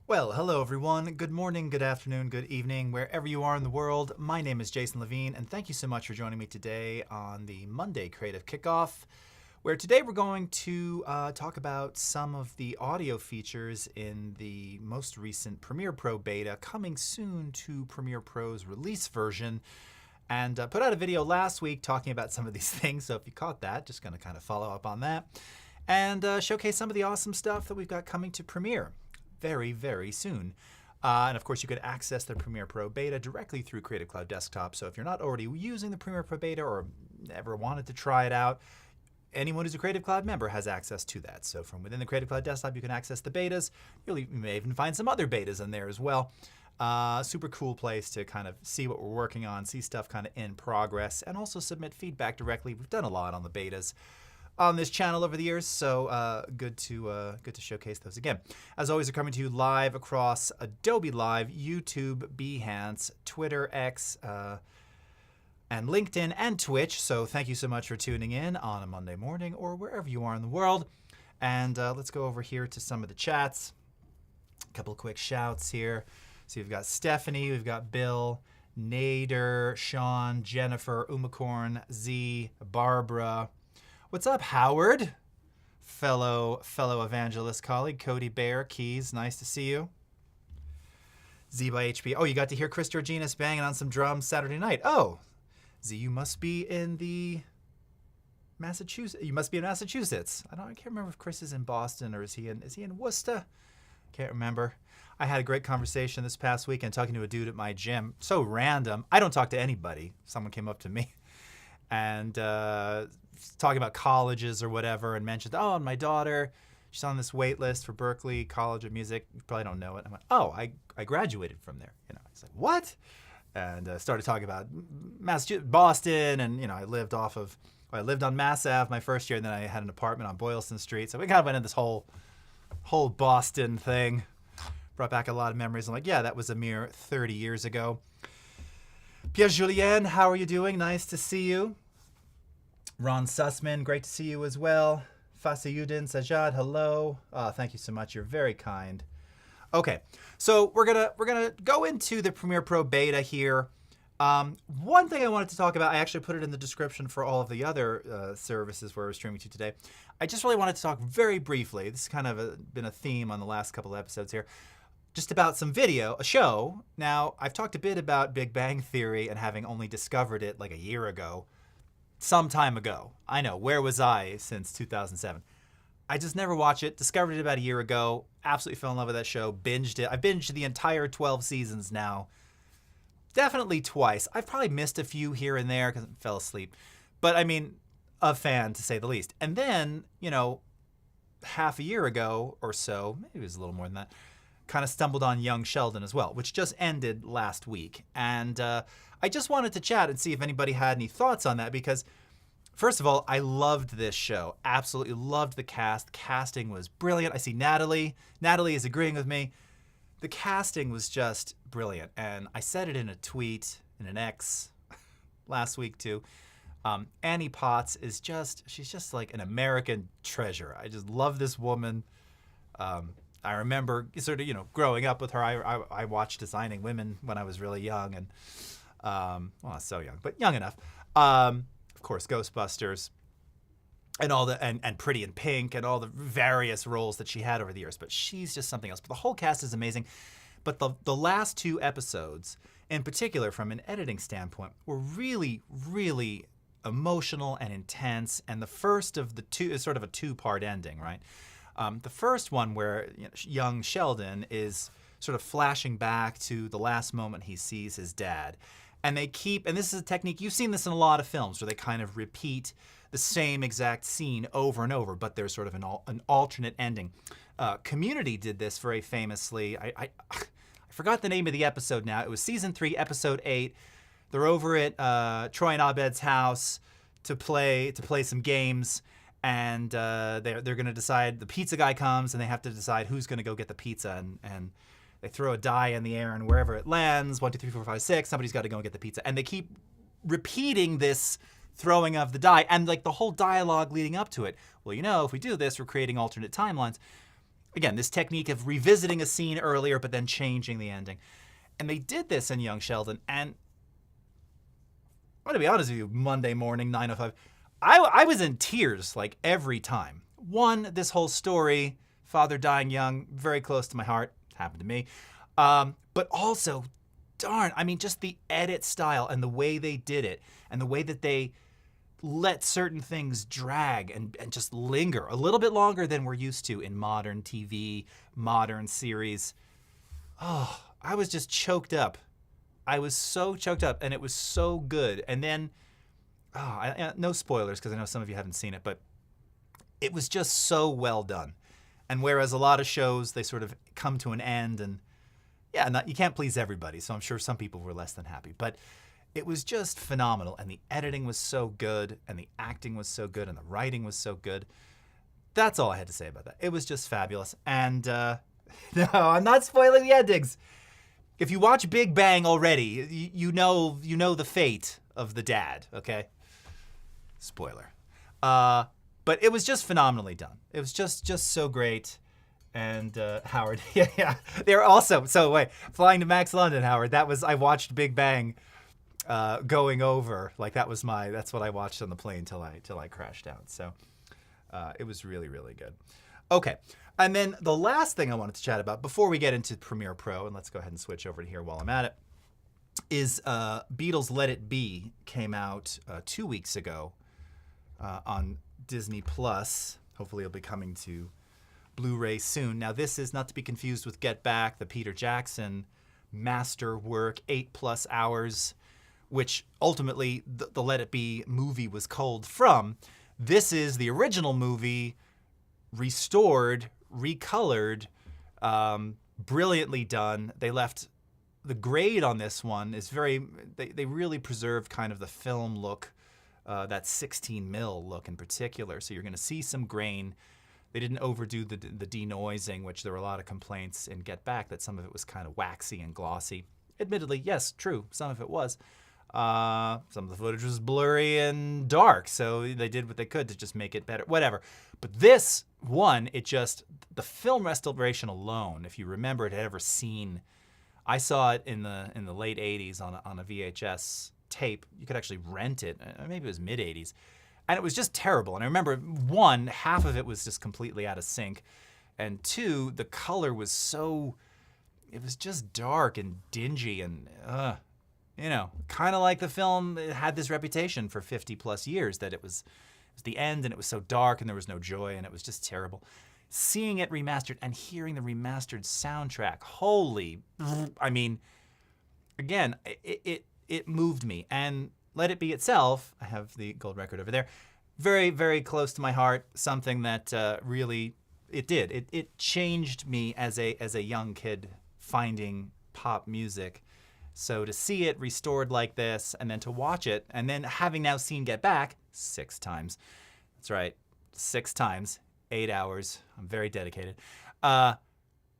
Well, hello everyone. Good morning, good afternoon, good evening, wherever you are in the world. My name is Jason Levine, and thank you so much for joining me today on the Monday Creative Kickoff, where today we're going to talk about some of the audio features in the most recent Premiere Pro beta, coming soon to Premiere Pro's release version. And put out a video last week talking about some of these things, so if you caught that, just going to kind of follow up on that and showcase some of the awesome stuff that we've got coming to Premiere very, very soon. And of course, you could access the Premiere Pro beta directly through Creative Cloud Desktop. So if you're not already using the Premiere Pro beta or ever wanted to try it out, anyone who's a Creative Cloud member has access to that. So from within the Creative Cloud Desktop, you can access the betas. You may even find some other betas in there as well. Super cool place to kind of see what we're working on, see stuff kind of in progress, and also submit feedback directly. We've done a lot on the betas on this channel over the years, so good to showcase those again. As always, we're coming to you live across Adobe Live, YouTube, Behance, Twitter, X, and LinkedIn and Twitch. So thank you so much for tuning in on a Monday morning or wherever you are in the world. And let's go over here to some of the chats. A couple of quick shouts here. So we've got Stephanie, we've got Bill, Nader, Sean, Jennifer, Umacorn, Z, Barbara. What's up, Howard? Fellow evangelist colleague, Cody Bear, Keys, nice to see you. Z by HP. Oh, you got to hear Chris Georginas banging on some drums Saturday night. Oh, Z, you must be in the Massachusetts. You must be in Massachusetts. I can't remember if Chris is in Boston or is he in Worcester? Can't remember. I had a great conversation this past weekend talking to a dude at my gym. So random. I don't talk to anybody. Someone came up to me and talking about colleges or whatever and mentioned, oh, and my daughter, she's on this wait list for Berklee College of Music. You probably don't know it. I went, oh, I graduated from there. He's like, what? And started talking about Massachusetts, Boston, and I lived on Mass Ave my first year, and then I had an apartment on Boylston Street. So we kind of went into this whole Boston thing. Brought back a lot of memories. I'm like, yeah, that was a mere 30 years ago. Pierre Julien, how are you doing? Nice to see you. Ron Sussman, great to see you as well. Fasayuddin Sajad, hello. Thank you so much. You're very kind. Okay, so we're gonna go into the Premiere Pro beta here. One thing I wanted to talk about, I actually put it in the description for all of the other services where we're streaming to today. I just really wanted to talk very briefly. This has kind of been a theme on the last couple of episodes here. Just about some video, a show. Now, I've talked a bit about Big Bang Theory and having only discovered it like a year ago. Some time ago. I know, where was I since 2007? I just never watched it. Discovered it about a year ago. Absolutely fell in love with that show. Binged it. I binged the entire 12 seasons now. Definitely twice. I've probably missed a few here and there because I fell asleep. But I mean, a fan to say the least. And then, half a year ago or so, maybe it was a little more than that, kind of stumbled on Young Sheldon as well, which just ended last week. And I just wanted to chat and see if anybody had any thoughts on that because, first of all, I loved this show. Absolutely loved the cast. Casting was brilliant. I see Natalie. Natalie is agreeing with me. The casting was just brilliant. And I said it in a tweet, in an X, last week too. Annie Potts is she's just like an American treasure. I just love this woman. I remember sort of, growing up with her. I watched Designing Women when I was really young and, well, not so young, but young enough. Of course, Ghostbusters and all and Pretty in Pink and all the various roles that she had over the years. But she's just something else. But the whole cast is amazing. But the last two episodes, in particular, from an editing standpoint, were really, really emotional and intense. And the first of the two is sort of a two-part ending, right? The first one where young Sheldon is sort of flashing back to the last moment he sees his dad. And and this is a technique, you've seen this in a lot of films, where they kind of repeat the same exact scene over and over, but there's sort of an alternate ending. Community did this very famously. I forgot the name of the episode now. It was season 3, episode 8. They're over at Troy and Abed's house to play some games. And they're going to decide, the pizza guy comes and they have to decide who's going to go get the pizza. And they throw a die in the air and wherever it lands, 1, 2, 3, 4, 5, 6, somebody's got to go and get the pizza. And they keep repeating this throwing of the die and like the whole dialogue leading up to it. Well, if we do this, we're creating alternate timelines. again, this technique of revisiting a scene earlier but then changing the ending. And they did this in Young Sheldon, and I'm going to be honest with you, Monday morning, 9:05, I was in tears like every time. One, this whole story, father dying young, very close to my heart, happened to me. But also, darn, I mean, just the edit style and the way they did it and the way that they let certain things drag and just linger a little bit longer than we're used to in modern TV, modern series. Oh, I was just choked up. I was so choked up, and it was so good. And then, no spoilers because I know some of you haven't seen it, but it was just so well done. And whereas a lot of shows, they sort of come to an end, and you can't please everybody, so I'm sure some people were less than happy. But it was just phenomenal, and the editing was so good, and the acting was so good, and the writing was so good. That's all I had to say about that. It was just fabulous. And no, I'm not spoiling the endings. If you watch Big Bang already, you know the fate of the dad, okay? Spoiler. But it was just phenomenally done. It was just so great. And Howard, yeah. They're also, so wait, flying to Max London, Howard, I watched Big Bang going over. Like that's what I watched on the plane till I crashed out. So it was really, really good. Okay. And then the last thing I wanted to chat about before we get into Premiere Pro, and let's go ahead and switch over to here while I'm at it, is Beatles Let It Be came out 2 weeks ago on Disney Plus. Hopefully it'll be coming to Blu-ray soon. Now this is not to be confused with Get Back, the Peter Jackson masterwork, 8+ hours, which ultimately the Let It Be movie was culled from. This is the original movie, restored, recolored, brilliantly done. They left the grade on this one is they really preserved kind of the film look, that 16 mil look in particular. So you're going to see some grain. They didn't overdo the denoising, which there were a lot of complaints in Get Back that some of it was kind of waxy and glossy. Admittedly, yes, true, some of it was. Some of the footage was blurry and dark, so they did what they could to just make it better, whatever. But this one, the film restoration alone, if you remember it had ever seen, I saw it in the late 80s on a VHS tape. You could actually rent it, maybe it was mid 80s. And it was just terrible. And I remember, one, half of it was just completely out of sync. And two, the color was it was just dark and dingy and, kind of like the film. It had this reputation for 50+ years that it was the end and it was so dark and there was no joy and it was just terrible. Seeing it remastered and hearing the remastered soundtrack, again, it moved me. And Let It Be itself, I have the gold record over there, very, very close to my heart, something that really, it did. It changed me as a young kid finding pop music. So to see it restored like this, and then to watch it, and then having now seen Get Back 6 times. That's right, 6 times, 8 hours. I'm very dedicated.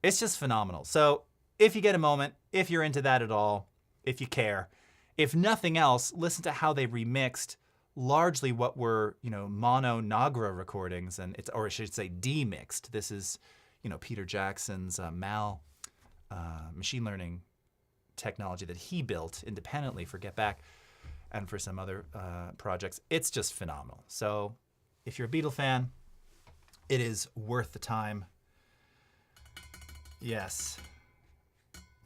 It's just phenomenal. So if you get a moment, if you're into that at all, if you care, if nothing else, listen to how they remixed largely what were, mono Nagra recordings, or I should say demixed. This is, Peter Jackson's machine learning technology that he built independently for Get Back and for some other projects. It's just phenomenal. So if you're a Beatle fan, it is worth the time. Yes.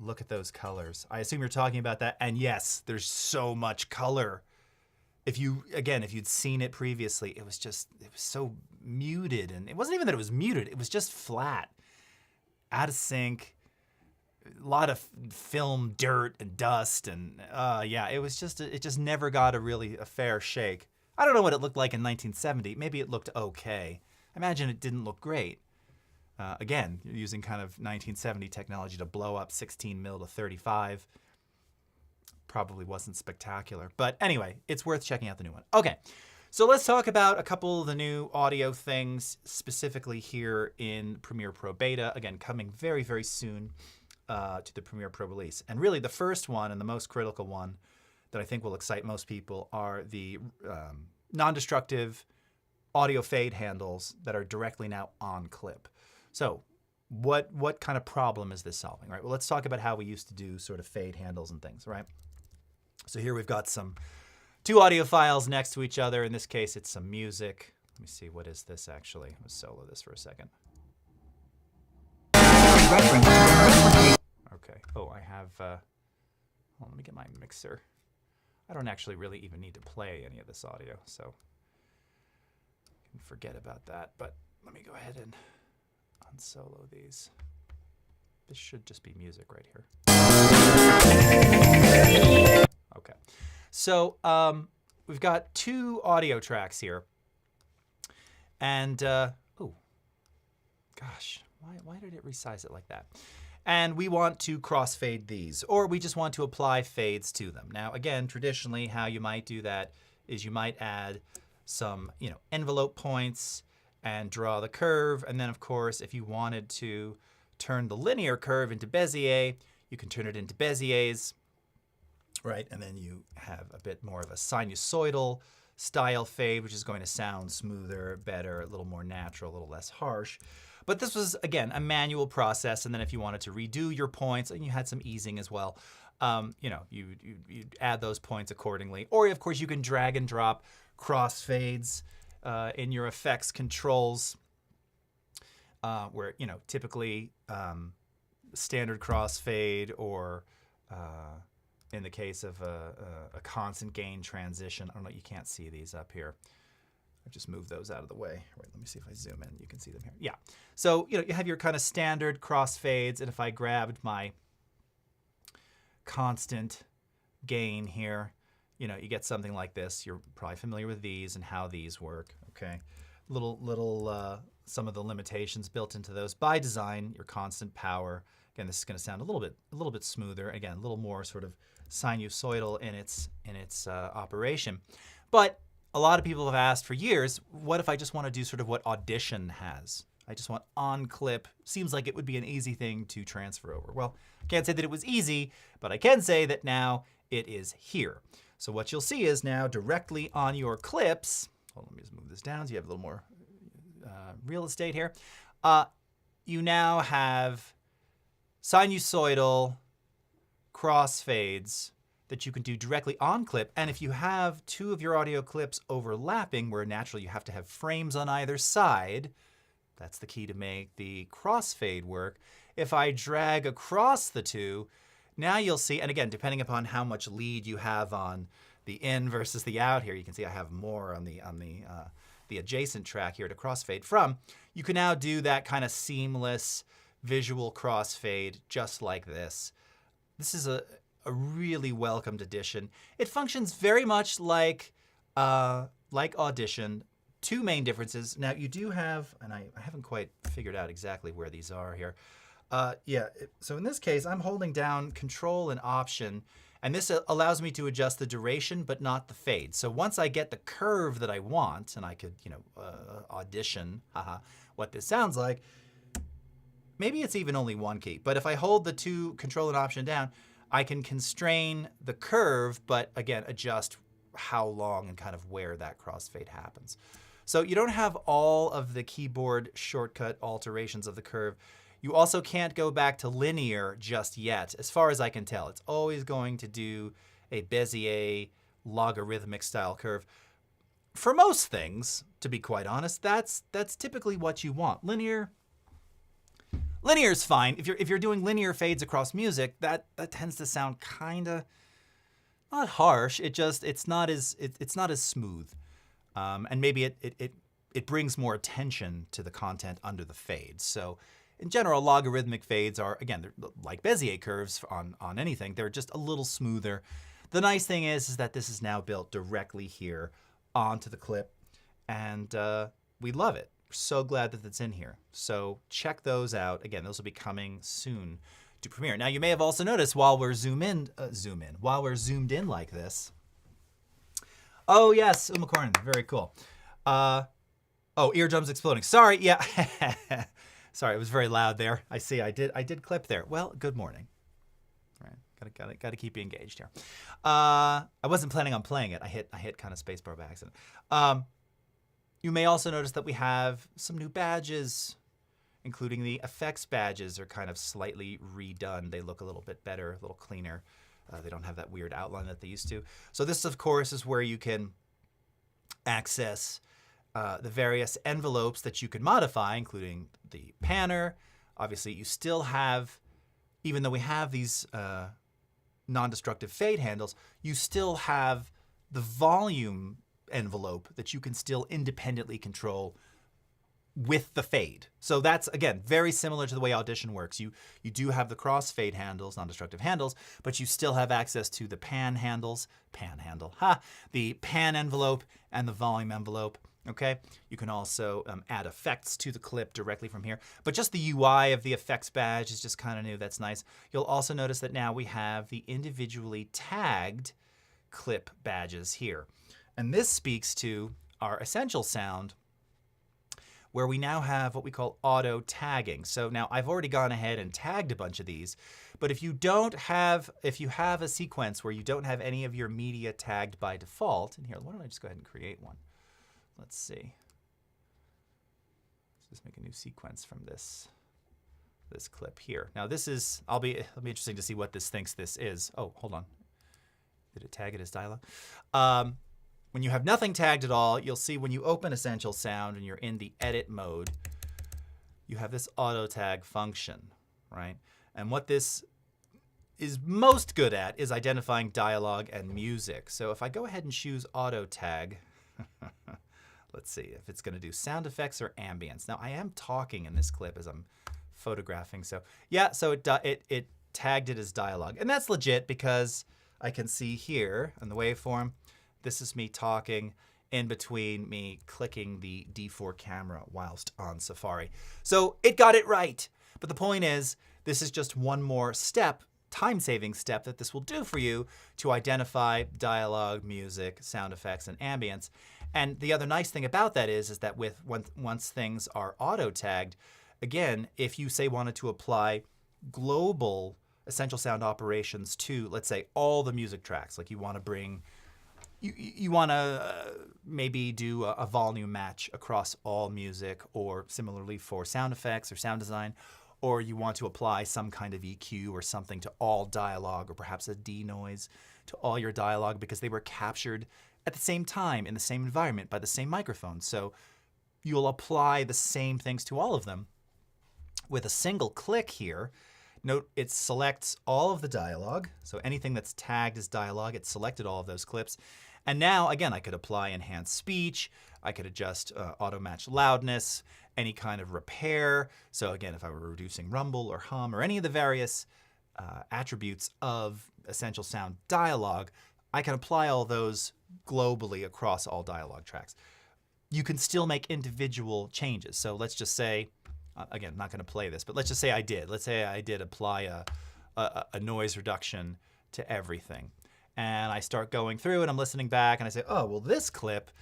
Look at those colors. I assume you're talking about that. And yes, there's so much color. If you'd seen it previously, it was so muted. And it wasn't even that it was muted. It was just flat, out of sync. A lot of film dirt and dust, and it just never got a fair shake. I don't know what it looked like in 1970. Maybe it looked okay. I imagine it didn't look great. Again, you're using kind of 1970 technology to blow up 16 mil to 35. Probably wasn't spectacular. But anyway, it's worth checking out the new one. Okay, so let's talk about a couple of the new audio things, specifically here in Premiere Pro Beta. Again, coming very, very soon to the Premiere Pro release. And really the first one and the most critical one that I think will excite most people are the non-destructive audio fade handles that are directly now on clip. So what kind of problem is this solving, right? Well, let's talk about how we used to do sort of fade handles and things, right? So here we've got two audio files next to each other. In this case, it's some music. Let me see, what is this actually? Let's solo this for a second. Okay. Oh, I have, let me get my mixer. I don't actually really even need to play any of this audio, so I can forget about that. But let me go ahead and unsolo these. This should just be music right here. Okay. So we've got two audio tracks here. And, oh, gosh, why did it resize it like that? And we want to crossfade these, or we just want to apply fades to them. Now, again, traditionally, how you might do that is you might add some, envelope points and draw the curve. And then, of course, if you wanted to turn the linear curve into Bezier, you can turn it into Beziers, right? And then you have a bit more of a sinusoidal style fade, which is going to sound smoother, better, a little more natural, a little less harsh. But this was, again, a manual process. And then if you wanted to redo your points, and you had some easing as well, you'd add those points accordingly. Or, of course, you can drag and drop crossfades in your effects controls, where, typically standard crossfade, or in the case of a constant gain transition. I don't know, you can't see these up here. I've just moved those out of the way. Wait, let me see if I zoom in. You can see them here. Yeah. So, you have your kind of standard crossfades. And if I grabbed my constant gain here, you get something like this. You're probably familiar with these and how these work, okay? Little some of the limitations built into those by design. Your constant power. Again, this is going to sound a little bit smoother. Again, a little more sort of sinusoidal in its operation. But a lot of people have asked for years, what if I just want to do sort of what Audition has? I just want on clip. Seems like it would be an easy thing to transfer over. Well, I can't say that it was easy, but I can say that now it is here. So what you'll see is now directly on your clips, hold on, let me just move this down so you have a little more real estate here. You now have sinusoidal crossfades that you can do directly on clip. And if you have two of your audio clips overlapping, where naturally you have to have frames on either side, that's the key to make the crossfade work. If I drag across the two, now you'll see, and again, depending upon how much lead you have on the in versus the out here, you can see I have more on the adjacent track here to crossfade from. You can now do that kind of seamless visual crossfade just like this. This is a really welcomed addition. It functions very much like Audition. Two main differences. Now you do have, and I haven't quite figured out exactly where these are here. So in this case, I'm holding down Control and Option, and this allows me to adjust the duration, but not the fade. So once I get the curve that I want, and I could, audition, what this sounds like, maybe it's even only one key. But if I hold the two Control and Option down, I can constrain the curve, but again, adjust how long and kind of where that crossfade happens. So you don't have all of the keyboard shortcut alterations of the curve. You also can't go back to linear just yet, as far as I can tell. It's always going to do a Bezier logarithmic style curve. For most things, to be quite honest, that's typically what you want. Linear is fine. If you're doing linear fades across music, that tends to sound kind of not harsh. It's not as smooth, and maybe it brings more attention to the content under the fades. So in general, logarithmic fades are, again, they're like Bezier curves on anything. They're just a little smoother. The nice thing is that this is now built directly here onto the clip, and we love it. We're so glad that it's in here. So check those out. Again, those will be coming soon to Premiere. Now, you may have also noticed while we're zoomed in like this. Oh yes, Umacorn, very cool. Eardrums exploding. Sorry, yeah. Sorry, it was very loud there. I see. I did clip there. Well, good morning. All right, gotta keep you engaged here. I wasn't planning on playing it. I hit kind of spacebar by accident. You may also notice that we have some new badges including the effects badges are kind of slightly redone. They look a little bit better, a little cleaner. They don't have that weird outline that they used to. So this, of course, is where you can access the various envelopes that you can modify, including the panner. Obviously, you still have, even though we have these non-destructive fade handles, you still have the volume envelope that you can still independently control with the fade. So that's, again, very similar to the way Audition works. You do have the cross-fade handles, non-destructive handles, but you still have access to the the pan envelope and the volume envelope. Okay, you can also add effects to the clip directly from here. But just the UI of the effects badge is just kind of new. That's nice. You'll also notice that now we have the individually tagged clip badges here. And this speaks to our essential sound, where we now have what we call auto tagging. So now I've already gone ahead and tagged a bunch of these, but if you have a sequence where you don't have any of your media tagged by default, and here, why don't I just go ahead and create one? Let's see. Let's just make a new sequence from this clip here. Now this is, it'll be interesting to see what this thinks this is. Oh, hold on. Did it tag it as dialogue? When you have nothing tagged at all, you'll see when you open Essential Sound and you're in the edit mode, you have this auto tag function, right? And what this is most good at is identifying dialogue and music. So if I go ahead and choose auto tag, let's see if it's going to do sound effects or ambience. Now I am talking in this clip as I'm photographing, so yeah, so it tagged it as dialogue, and that's legit because I can see here in the waveform, this is me talking in between me clicking the D4 camera whilst on Safari. So it got it right. But the point is, this is just one more step, time-saving step that this will do for you to identify dialogue, music, sound effects, and ambience. And the other nice thing about that is that once things are auto-tagged, again, if you say wanted to apply global essential sound operations to, let's say, all the music tracks, like you want to bring, you want to maybe do a volume match across all music, or similarly for sound effects or sound design, or you want to apply some kind of EQ or something to all dialogue, or perhaps a denoise to all your dialogue because they were captured at the same time in the same environment by the same microphone. So you'll apply the same things to all of them. With a single click here, note it selects all of the dialogue. So anything that's tagged as dialogue, it selected all of those clips. And now, again, I could apply enhanced speech. I could adjust auto match loudness, any kind of repair. So again, if I were reducing rumble or hum or any of the various attributes of essential sound dialogue, I can apply all those globally across all dialogue tracks. You can still make individual changes. So let's just say, again, I'm not going to play this, but let's just say I did. Let's say I did apply a noise reduction to everything. And I start going through and I'm listening back and I say, oh, well, this clip,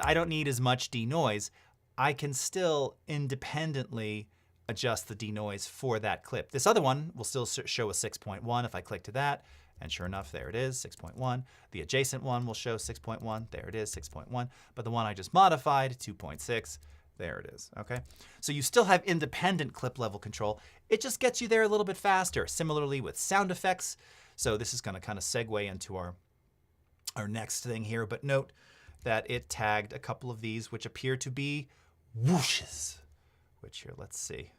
I don't need as much denoise. I can still independently adjust the denoise for that clip. This other one will still show a 6.1 if I click to that. And sure enough, there it is, 6.1. The adjacent one will show 6.1. There it is, 6.1. But the one I just modified, 2.6. There it is, okay? So you still have independent clip level control. It just gets you there a little bit faster. Similarly with sound effects. So this is going to kind of segue into our next thing here. But note that it tagged a couple of these which appear to be whooshes. Which here, let's see.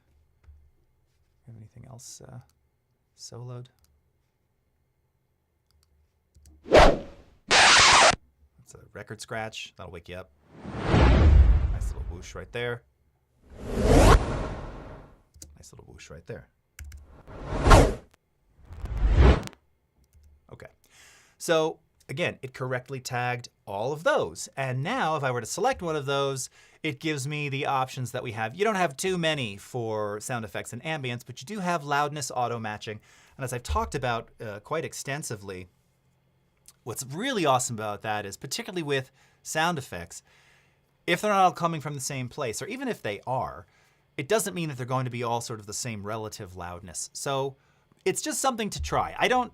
Have anything else soloed? That's a record scratch. That'll wake you up. Nice little whoosh right there. Nice little whoosh right there. Okay. So again, it correctly tagged all of those. And now if I were to select one of those, it gives me the options that we have. You don't have too many for sound effects and ambience, but you do have loudness auto matching. And as I've talked about quite extensively, what's really awesome about that is, particularly with sound effects, if they're not all coming from the same place, or even if they are, it doesn't mean that they're going to be all sort of the same relative loudness. So it's just something to try. I don't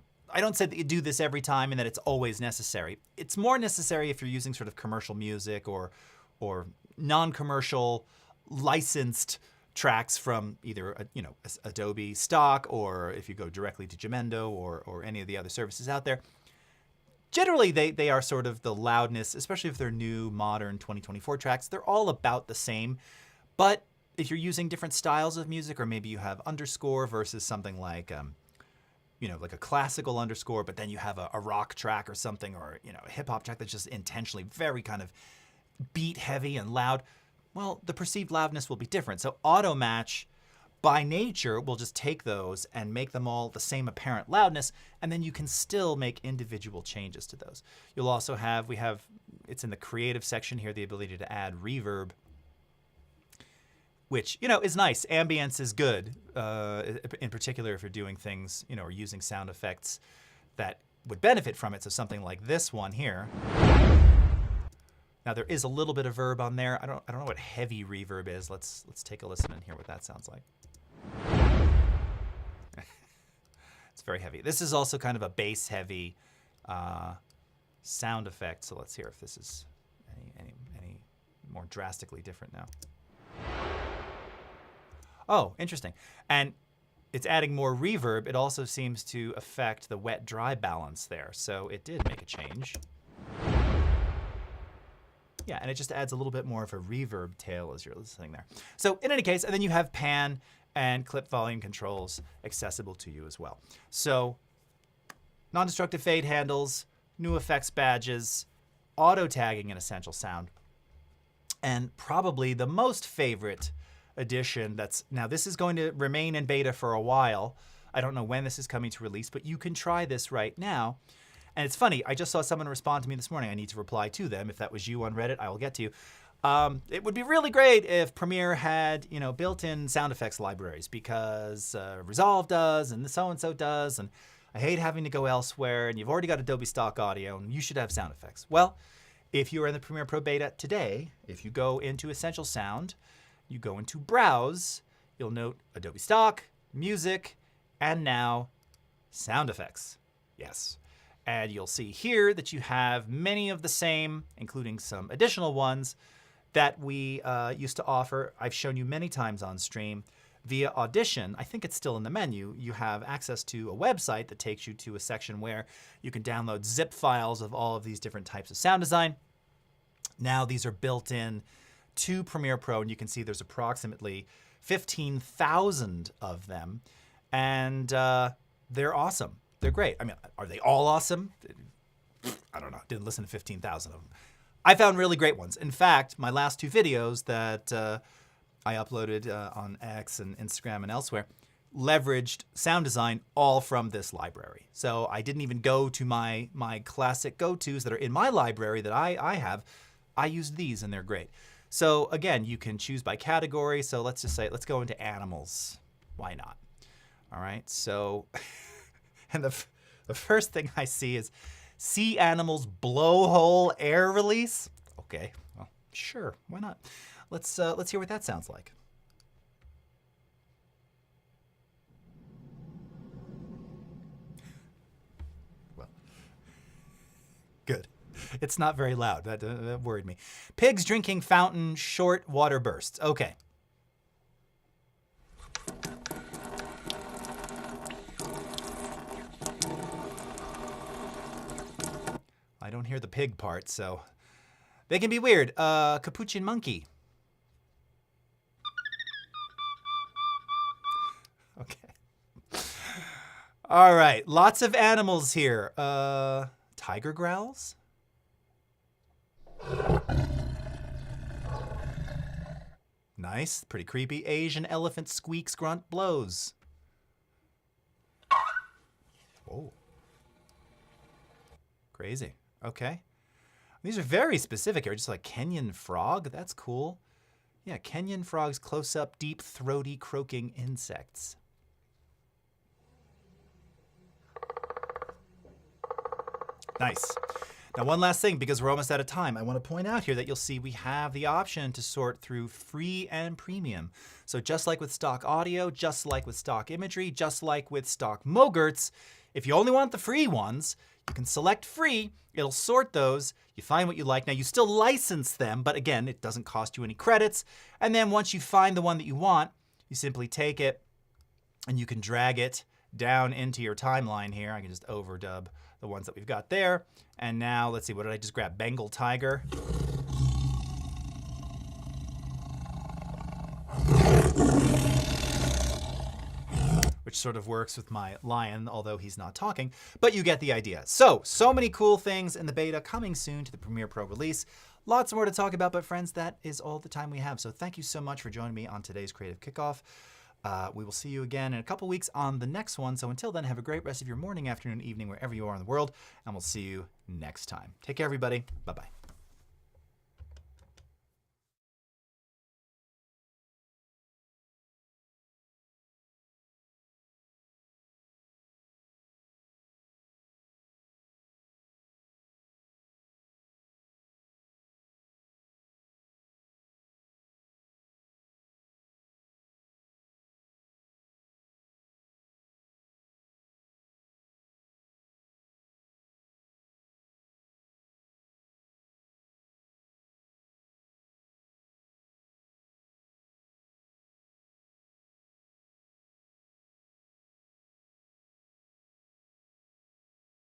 say that you do this every time and that it's always necessary. It's more necessary if you're using sort of commercial music or non-commercial licensed tracks from either Adobe stock, or if you go directly to Jamendo or any of the other services out there. Generally, they are sort of the loudness, especially if they're new, modern 2024 tracks. They're all about the same. But if you're using different styles of music, or maybe you have underscore versus something like, like a classical underscore, but then you have a rock track or something, or, a hip hop track that's just intentionally very kind of beat heavy and loud, well, the perceived loudness will be different. So auto match by nature will just take those and make them all the same apparent loudness, and then you can still make individual changes to those. You'll also have, it's in the creative section here, the ability to add reverb, which, is nice. Ambience is good, in particular if you're doing things, or using sound effects that would benefit from it. So something like this one here. Now there is a little bit of verb on there. I don't know what heavy reverb is. Let's take a listen and hear what that sounds like. It's very heavy. This is also kind of a bass heavy sound effect. So let's hear if this is any more drastically different now. Oh, interesting. And it's adding more reverb. It also seems to affect the wet-dry balance there. So it did make a change. Yeah, and it just adds a little bit more of a reverb tail as you're listening there. So in any case, and then you have pan and clip volume controls accessible to you as well. So non-destructive fade handles, new effects badges, auto tagging in Essential Sound, and probably the most favorite addition now this is going to remain in beta for a while. I don't know when this is coming to release, but you can try this right now. And it's funny, I just saw someone respond to me this morning. I need to reply to them. If that was you on Reddit, I will get to you. It would be really great if Premiere had, built-in sound effects libraries, because Resolve does and so-and-so does, and I hate having to go elsewhere, and you've already got Adobe stock audio, and you should have sound effects. Well, if you are in the Premiere Pro beta today, if you go into Essential Sound, you go into Browse, you'll note Adobe stock, music, and now sound effects. Yes. And you'll see here that you have many of the same, including some additional ones that we used to offer. I've shown you many times on stream. Via Audition, I think it's still in the menu, you have access to a website that takes you to a section where you can download zip files of all of these different types of sound design. Now these are built in to Premiere Pro, and you can see there's approximately 15,000 of them, and they're awesome. They're great. I mean, are they all awesome? I don't know. Didn't listen to 15,000 of them. I found really great ones. In fact, my last two videos that I uploaded on X and Instagram and elsewhere leveraged sound design all from this library. So I didn't even go to my classic go-tos that are in my library that I have. I used these, and they're great. So again, you can choose by category. So let's just say, let's go into animals. Why not? All right. So... And the first thing I see is sea animals blowhole air release. Okay, well, sure, why not? Let's hear what that sounds like. Well, good. It's not very loud. That worried me. Pigs drinking fountain short water bursts. Okay. I don't hear the pig part, so they can be weird. Capuchin monkey. Okay. All right, lots of animals here. Tiger growls? Nice, pretty creepy. Asian elephant squeaks, grunt, blows. Oh. Crazy. Okay. These are very specific here, just like Kenyan frog. That's cool. Yeah, Kenyan frogs, close-up, deep, throaty, croaking insects. Nice. Now, one last thing, because we're almost out of time, I want to point out here that you'll see we have the option to sort through free and premium. So just like with stock audio, just like with stock imagery, just like with stock Mogerts, if you only want the free ones, you can select free, it'll sort those, you find what you like. Now you still license them, but again, it doesn't cost you any credits. And then once you find the one that you want, you simply take it and you can drag it down into your timeline here. I can just overdub the ones that we've got there. And now, let's see, what did I just grab? Bengal Tiger. Which sort of works with my lion, although he's not talking, but you get the idea. So many cool things in the beta, coming soon to the Premiere Pro release. Lots more to talk about, but friends, that is all the time we have. So thank you so much for joining me on today's Creative Kickoff. We will see you again in a couple weeks on the next one. So until then, have a great rest of your morning, afternoon, evening, wherever you are in the world, and we'll see you next time. Take care, everybody. Bye-bye.